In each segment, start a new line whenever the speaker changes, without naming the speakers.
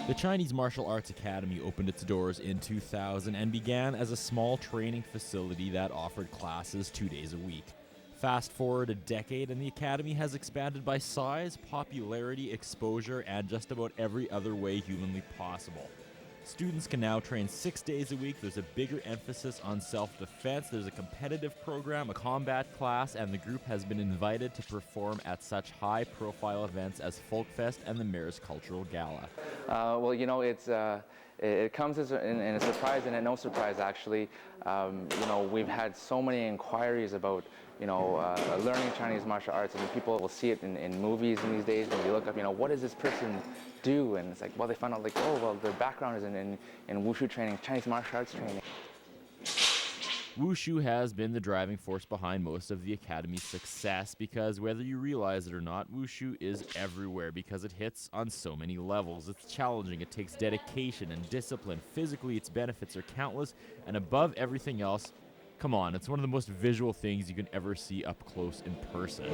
The Chinese Martial Arts Academy opened its doors in 2000 and began as a small training facility that offered classes 2 days a week. Fast forward a decade, and the Academy has expanded by size, popularity, exposure, and just about every other way humanly possible. Students can now train 6 days a week. There's a bigger emphasis on self-defense. There's a competitive program, a combat class, and the group has been invited to perform at such high-profile events as Folkfest and the Mayor's Cultural Gala.
It comes as in a surprise and no surprise, actually. We've had so many inquiries about, learning Chinese martial arts, and people will see it in movies in these days, and you look up, what does this person do? And it's like, well, they found out, like, oh, well, their background is in Wushu training, Chinese martial arts training.
Wushu has been the driving force behind most of the Academy's success because whether you realize it or not, Wushu is everywhere because it hits on so many levels. It's challenging, it takes dedication and discipline. Physically, its benefits are countless, and above everything else, come on, it's one of the most visual things you can ever see up close in person.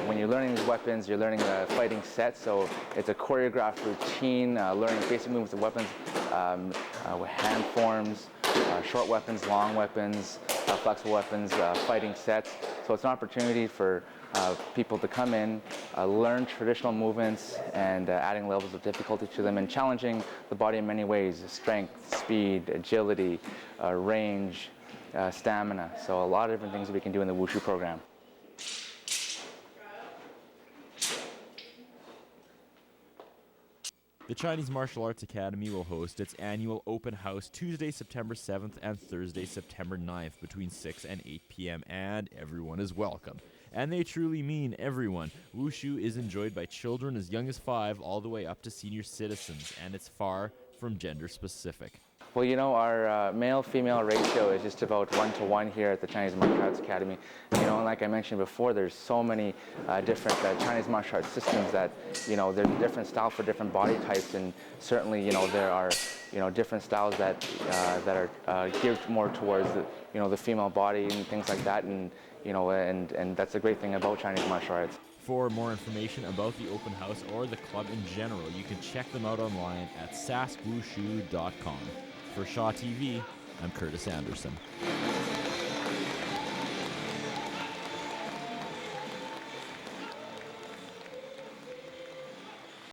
When you're learning these weapons, you're learning the fighting set, so it's a choreographed routine, learning basic movements of weapons with hand forms, short weapons, long weapons, flexible weapons, fighting sets. So it's an opportunity for people to come in, learn traditional movements and adding levels of difficulty to them and challenging the body in many ways: strength, speed, agility, range, stamina. So a lot of different things that we can do in the Wushu program.
The Chinese Martial Arts Academy will host its annual open house Tuesday, September 7th and Thursday, September 9th between 6 and 8 p.m. and everyone is welcome. And they truly mean everyone. Wushu is enjoyed by children as young as 5 all the way up to senior citizens, and it's far from gender specific.
Well, our male-female ratio is just about 1-to-1 here at the Chinese Martial Arts Academy. And like I mentioned before, there's so many different Chinese martial arts systems that, there's a different style for different body types, and certainly, there are, different styles that are geared more towards the female body and things like that, and that's the great thing about Chinese martial arts.
For more information about the open house or the club in general, you can check them out online at saskwushu.com. For Shaw TV, I'm Curtis Anderson.